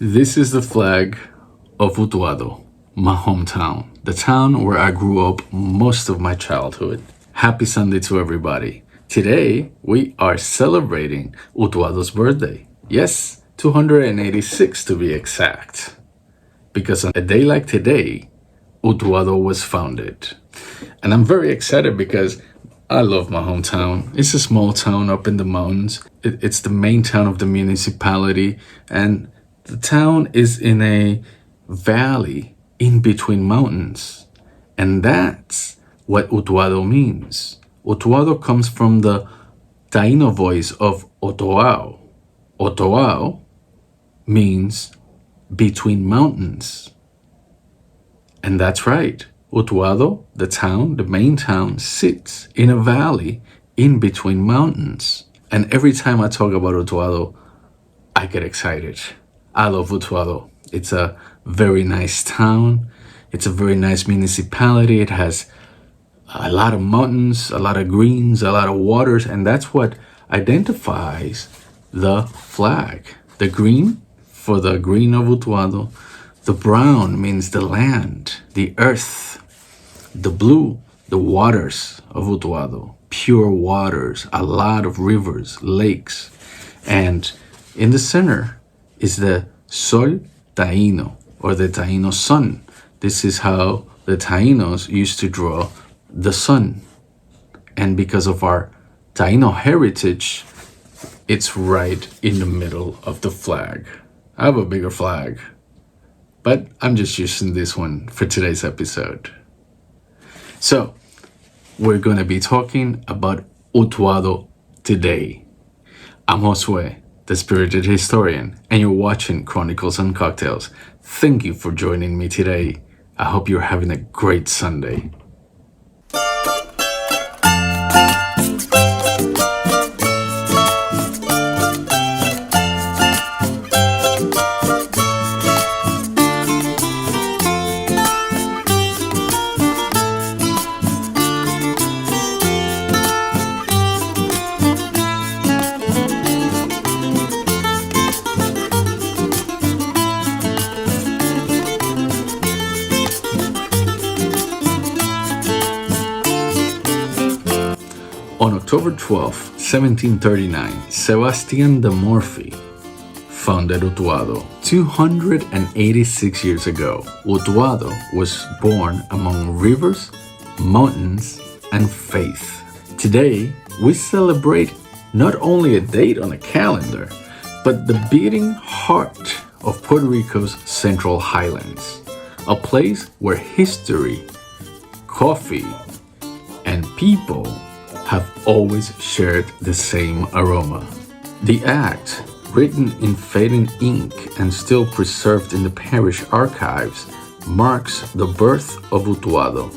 This is the flag of Utuado, my hometown, the town where I grew up most of my childhood. Happy Sunday to everybody. Today, we are celebrating Utuado's birthday. Yes, 286 to be exact. Because on a day like today, Utuado was founded. And I'm very excited because I love my hometown. It's a small town up in the mountains. It's the main town of the municipality, and the town is in a valley in between mountains. And that's what Utuado means. Utuado comes from the Taíno voice of Otoao. Otoao means between mountains. And that's right. Utuado, the town, the main town, sits in a valley in between mountains. And every time I talk about Utuado, I get excited. I love Utuado. It's a very nice town. It's a very nice municipality. It has a lot of mountains, a lot of greens, a lot of waters, and that's what identifies the flag. The green for the green of Utuado. The brown means the land, the earth. The blue, the waters of Utuado. Pure waters, a lot of rivers, lakes. And in the center is the Sol Taíno, or the Taíno sun. This is how the Taínos used to draw the sun. And because of our Taíno heritage, it's right in the middle of the flag. I have a bigger flag, but I'm just using this one for today's episode. So, we're going to be talking about Utuado today. I'm Josue, the spirited historian, and you're watching Chronicles and Cocktails. Thank you for joining me today. I hope you're having a great Sunday. On October 12, 1739, Sebastián de Morfi founded Utuado. 286 years ago, Utuado was born among rivers, mountains, and faith. Today, we celebrate not only a date on a calendar, but the beating heart of Puerto Rico's Central Highlands, a place where history, coffee, and people have always shared the same aroma. The act, written in fading ink and still preserved in the parish archives, marks the birth of Utuado.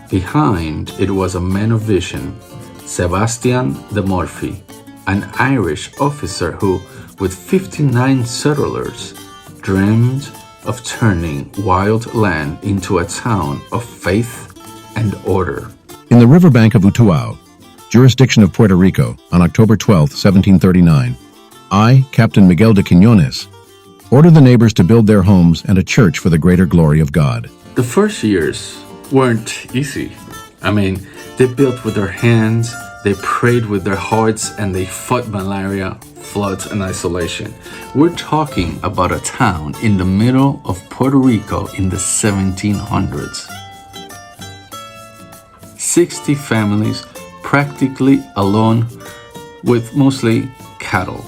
Behind it was a man of vision, Sebastián de Morfi, an Irish officer who, with 59 settlers, dreamed of turning wild land into a town of faith and order. In the riverbank of Utuado, jurisdiction of Puerto Rico, on October 12, 1739, I, Captain Miguel de Quiñones, ordered the neighbors to build their homes and a church for the greater glory of God. The first years weren't easy. They built with their hands, they prayed with their hearts, and they fought malaria, floods, and isolation. We're talking about a town in the middle of Puerto Rico in the 1700s. 60 families practically alone with mostly cattle.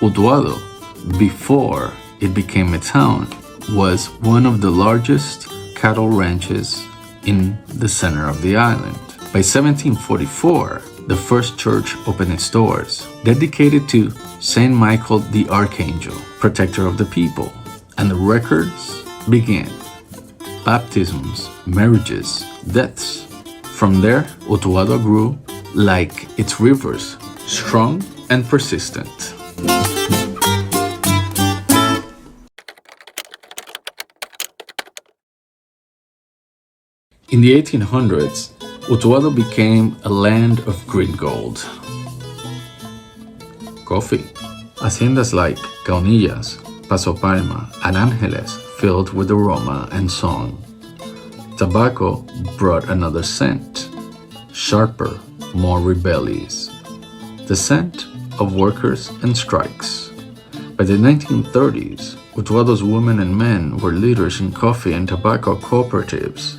Utuado, before it became a town, was one of the largest cattle ranches in the center of the island. By 1744, the first church opened its doors, dedicated to Saint Michael the Archangel, protector of the people, and the records began. Baptisms, marriages, deaths. From there, Utuado grew like its rivers, strong and persistent. In the 1800s, Utuado became a land of green gold. Coffee. Haciendas like Caunillas, Paso, Palma, and Angeles filled with aroma and song. Tobacco brought another scent, sharper, more rebellious, the scent of workers and strikes. By the 1930s, Utuado's women and men were leaders in coffee and tobacco cooperatives.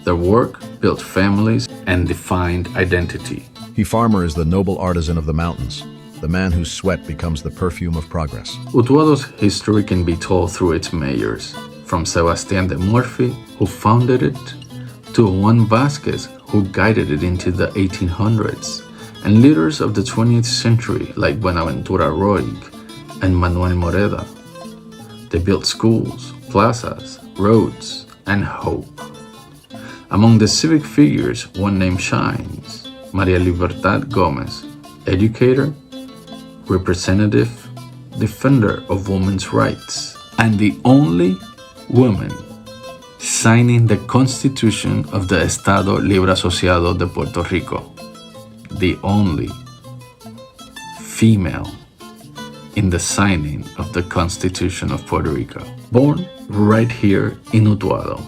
Their work built families and defined identity. The farmer is the noble artisan of the mountains, the man whose sweat becomes the perfume of progress. Utuado's history can be told through its mayors, from Sebastián de Morfi, who founded it, to Juan Vázquez, who guided it into the 1800s, and leaders of the 20th century like Buenaventura Roig and Manuel Moreda. They built schools, plazas, roads, and hope. Among the civic figures, one name shines: Maria Libertad Gomez, educator, representative, defender of women's rights, and the only woman signing the Constitution of the Estado Libre Asociado de Puerto Rico. The only female in the signing of the Constitution of Puerto Rico. Born right here in Utuado.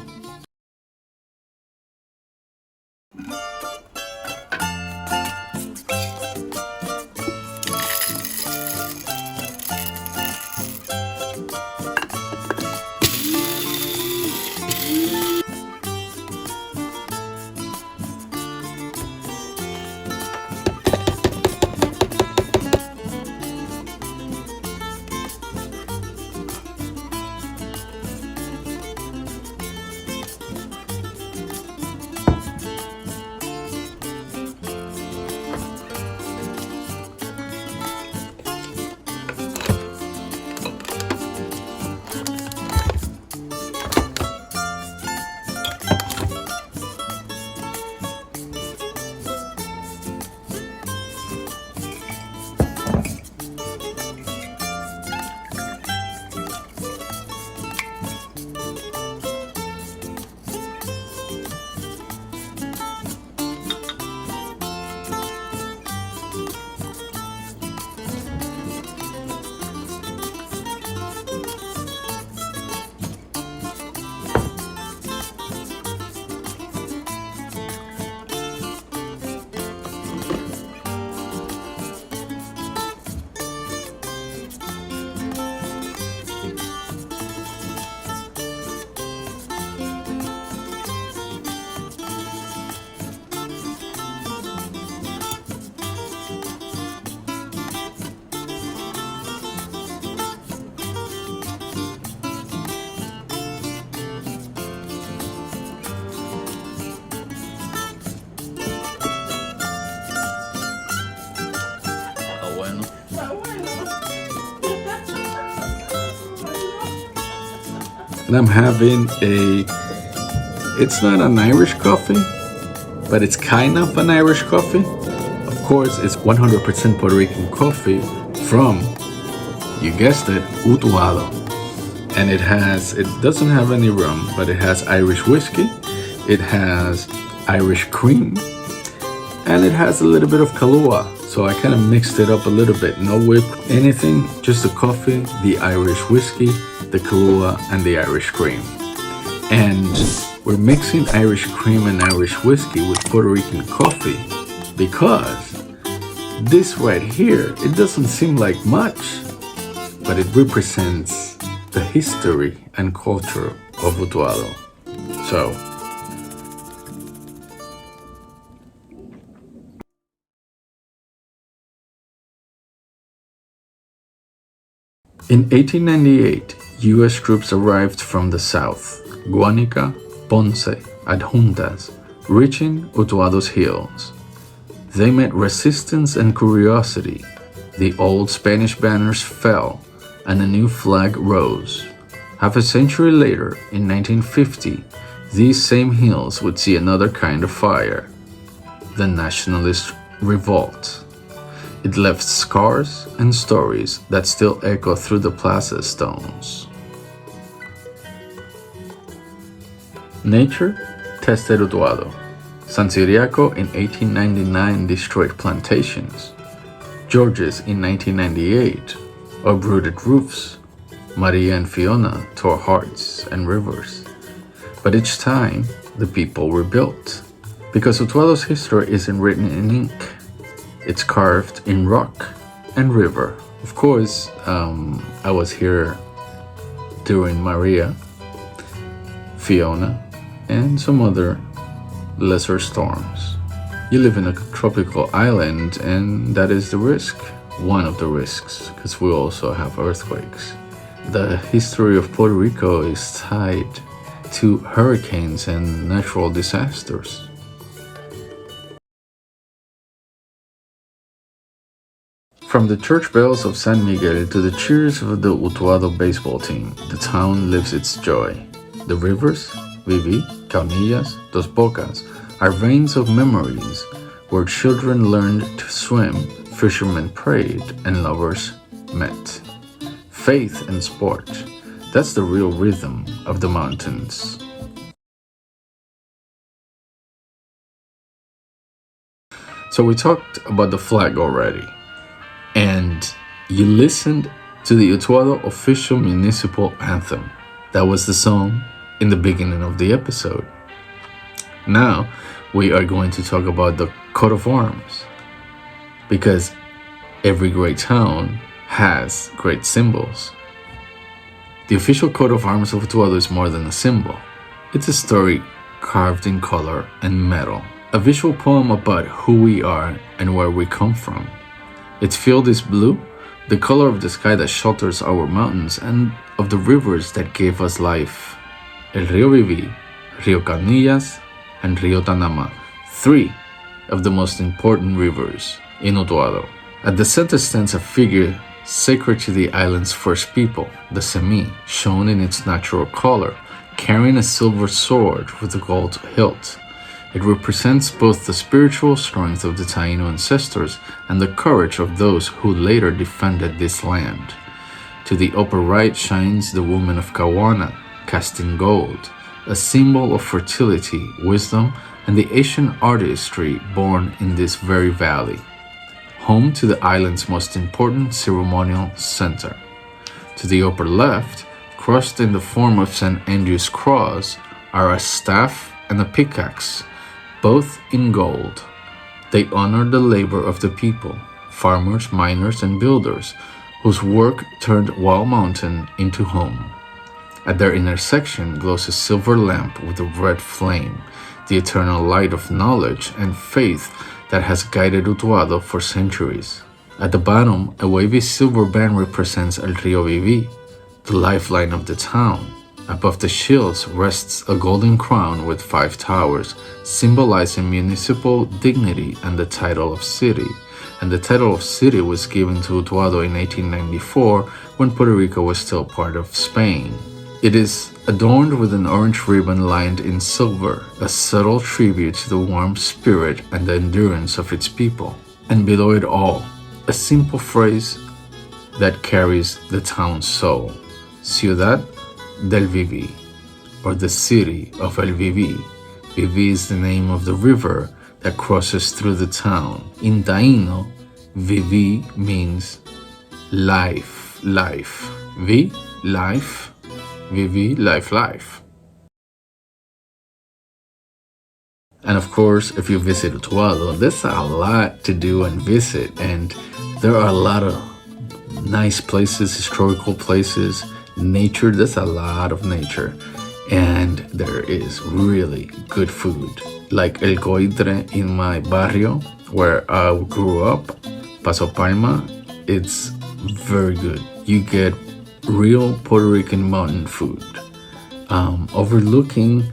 And I'm having it's not an Irish coffee, but it's kind of an Irish coffee. Of course, it's 100% Puerto Rican coffee from, you guessed it, Utuado. And it doesn't have any rum, but it has Irish whiskey, it has Irish cream, and it has a little bit of Kahlua. So I kind of mixed it up a little bit. No whip, anything, just the coffee, the Irish whiskey, the Kahlua, and the Irish cream. And we're mixing Irish cream and Irish whiskey with Puerto Rican coffee because this right here, it doesn't seem like much, but it represents the history and culture of Utuado. So, in 1898, U.S. troops arrived from the south, Guánica, Ponce, Adjuntas, reaching Utuado's hills. They met resistance and curiosity. The old Spanish banners fell, and a new flag rose. Half a century later, in 1950, these same hills would see another kind of fire, the nationalist revolt. It left scars and stories that still echo through the plaza stones. Nature tested Utuado. San Ciriaco in 1899 destroyed plantations. Georges in 1998 uprooted roofs. Maria and Fiona tore hearts and rivers. But each time, the people rebuilt. Because Utuado's history isn't written in ink, it's carved in rock and river. Of course, I was here during Maria, Fiona, and some other lesser storms. You live in a tropical island, and that is the risk. One of the risks, because we also have earthquakes. The history of Puerto Rico is tied to hurricanes and natural disasters. From the church bells of San Miguel to the cheers of the Utuado baseball team, the town lives its joy. The rivers, Viví, Caunillas, Dos Bocas, are veins of memories where children learned to swim, fishermen prayed, and lovers met. Faith and sport, that's the real rhythm of the mountains. So we talked about the flag already, and you listened to the Utuado official municipal anthem. That was the song in the beginning of the episode. Now we are going to talk about the coat of arms, because every great town has great symbols. The official coat of arms of Utuado is more than a symbol. It's a story carved in color and metal, a visual poem about who we are and where we come from. Its field is blue, the color of the sky that shelters our mountains and of the rivers that gave us life. El Río Viví, Río Caunillas, and Río Tanama, three of the most important rivers in Utuado. At the center stands a figure sacred to the island's first people, the Semi, shown in its natural color, carrying a silver sword with a gold hilt. It represents both the spiritual strength of the Taíno ancestors and the courage of those who later defended this land. To the upper right shines the woman of Caguana, casting gold, a symbol of fertility, wisdom, and the ancient artistry born in this very valley, home to the island's most important ceremonial center. To the upper left, crossed in the form of St. Andrew's cross, are a staff and a pickaxe, both in gold. They honor the labor of the people, farmers, miners, and builders, whose work turned Wild Mountain into home. At their intersection glows a silver lamp with a red flame, the eternal light of knowledge and faith that has guided Utuado for centuries. At the bottom, a wavy silver band represents El Río Viví, the lifeline of the town. Above the shields rests a golden crown with 5 towers, symbolizing municipal dignity and the title of city. And the title of city was given to Utuado in 1894 when Puerto Rico was still part of Spain. It is adorned with an orange ribbon lined in silver, a subtle tribute to the warm spirit and the endurance of its people. And below it all, a simple phrase that carries the town's soul: Ciudad del Viví, or the city of El Viví. Viví is the name of the river that crosses through the town. In Taíno, Viví means life, life. Vi, life. Viví, life, life. And of course, if you visit Utuado, there's a lot to do and visit, and there are a lot of nice places, historical places, nature. There's a lot of nature, and there is really good food, like El Coítre in my barrio where I grew up, Paso, Palma. It's very good. You get real Puerto Rican mountain food, overlooking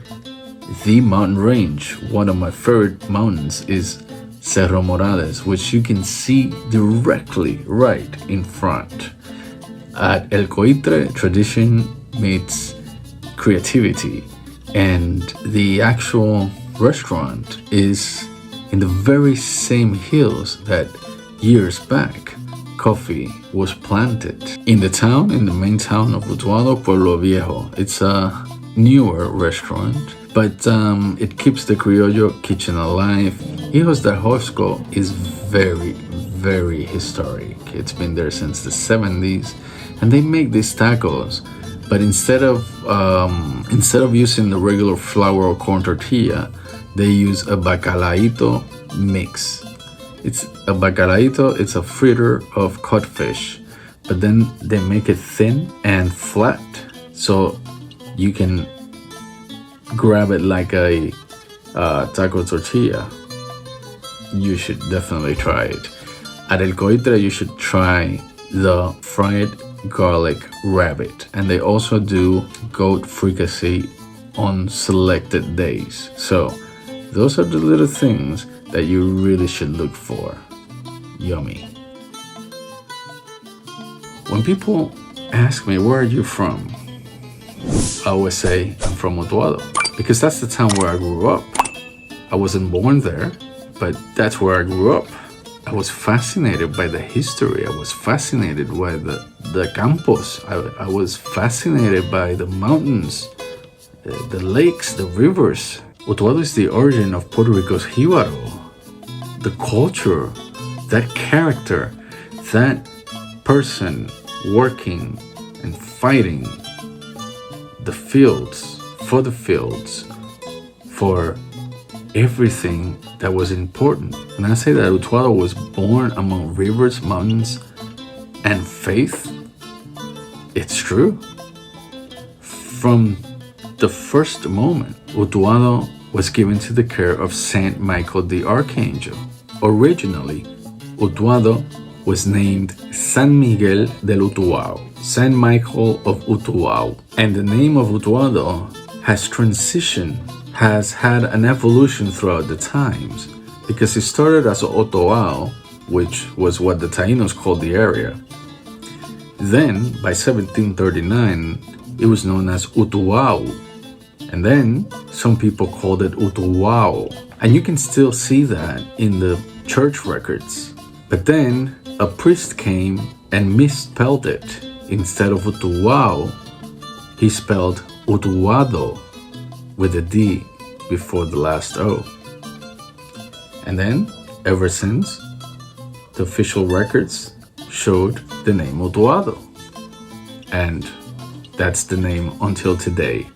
the mountain range. One of my favorite mountains is Cerro Morales, which you can see directly right in front. At El Coítre, tradition meets creativity, and the actual restaurant is in the very same hills that years back coffee was planted. In the main town of Utuado, Pueblo Viejo. It's a newer restaurant, but it keeps the Criollo kitchen alive. Hijos del Josco is very, very historic. It's been there since the 70s, and they make these tacos. But instead of using the regular flour or corn tortilla, they use a bacalaíto mix. It's a bacalaíto. It's a fritter of cod fish, but then they make it thin and flat, so you can grab it like a taco tortilla. You should definitely try it. At El Coítre, you should try the fried garlic rabbit, and they also do goat fricassee on selected days. So those are the little things that you really should look for. Yummy. When people ask me, where are you from? I always say I'm from Utuado, because that's the town where I grew up. I wasn't born there, but that's where I grew up. I was fascinated by the history. I was fascinated by the campos. I was fascinated by the mountains, the lakes, the rivers. Utuado is the origin of Puerto Rico's Jíbaro. The culture, that character, that person working and fighting the fields, for everything that was important. When I say that Utuado was born among rivers, mountains, and faith, it's true. From the first moment, Utuado was given to the care of Saint Michael the Archangel. Originally, Utuado was named San Miguel del Utuado, San Michael of Utuado. And the name of Utuado has had an evolution throughout the times, because it started as Otoao, which was what the Taínos called the area. Then, by 1739, it was known as Utuado, and then some people called it Utuado, and you can still see that in the church records. But then a priest came and misspelled it. Instead of Utuado, he spelled Utuado with a D before the last O. And then, ever since, the official records showed the name Utuado. And that's the name until today.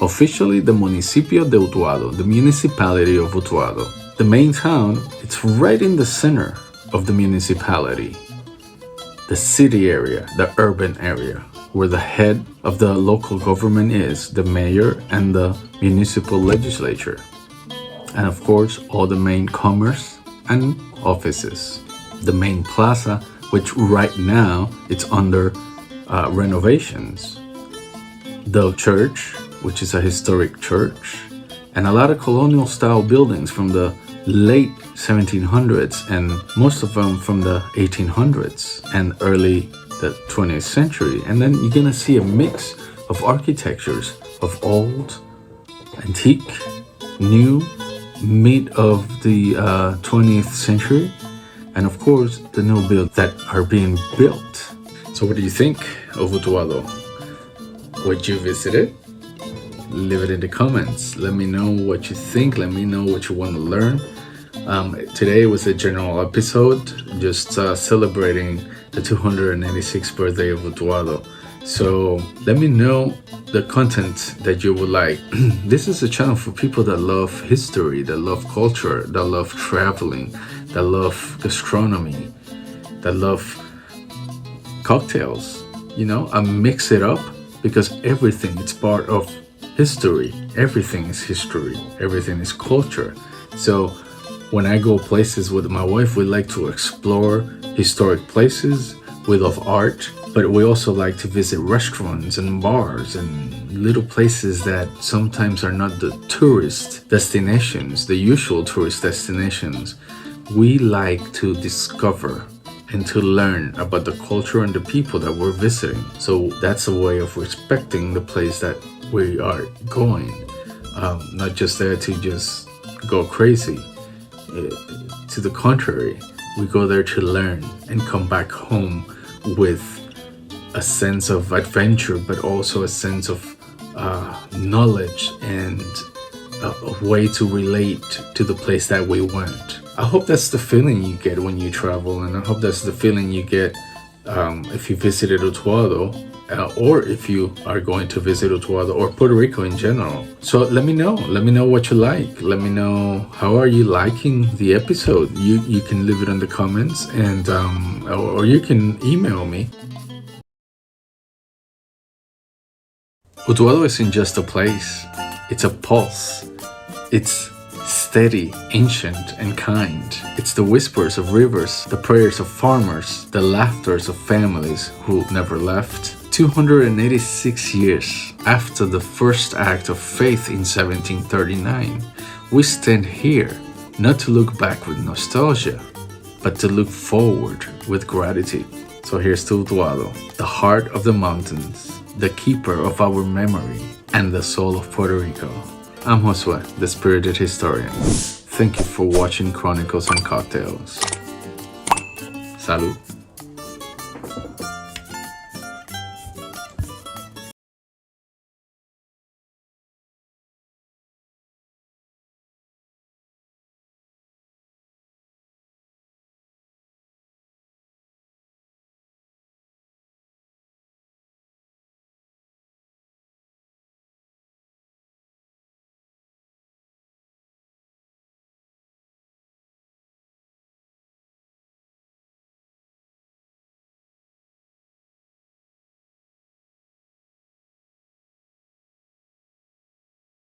Officially, the Municipio de Utuado, the municipality of Utuado. The main town, it's right in the center of the municipality. The city area, the urban area, where the head of the local government is, the mayor and the municipal legislature. And of course, all the main commerce and offices. The main plaza, which right now it's under renovations. The church, which is a historic church, and a lot of colonial style buildings from the late 1700s and most of them from the 1800s and early the 20th century. And then you're gonna see a mix of architectures of old, antique, new, mid of the 20th century, and of course the new builds that are being built. So what do you think of Utuado? Would you visit it? Leave it in the comments. Let me know what you think. Let me know what you want to learn. Today was a general episode, just celebrating the 286th birthday of Utuado. So let me know the content that you would like. This is a channel for people that love history, that love culture, that love traveling, that love gastronomy, that love cocktails. You know, I mix it up because everything, it's part of history. Everything is history. Everything is culture. So when I go places with my wife, we like to explore historic places. We love art, but we also like to visit restaurants and bars and little places that sometimes are not the tourist destinations, the usual tourist destinations. We like to discover and to learn about the culture and the people that we're visiting. So that's a way of respecting the place that we are going. Not just there to just go crazy. To the contrary, we go there to learn and come back home with a sense of adventure, but also a sense of knowledge and a way to relate to the place that we went. I hope that's the feeling you get when you travel, and I hope that's the feeling you get if you visited Utuado, or if you are going to visit Utuado or Puerto Rico in general. So let me know what you like. Let me know how are you liking the episode. You can leave it in the comments, and or you can email me. Utuado isn't just a place, it's a pulse. It's steady, ancient, and kind. It's the whispers of rivers, the prayers of farmers, the laughters of families who never left. 286 years after the first act of faith in 1739, we stand here not to look back with nostalgia, but to look forward with gratitude. So here's to Utuado, the heart of the mountains, the keeper of our memory, and the soul of Puerto Rico. I'm Josue, the spirited historian. Thank you for watching Chronicles and Cocktails. Salud.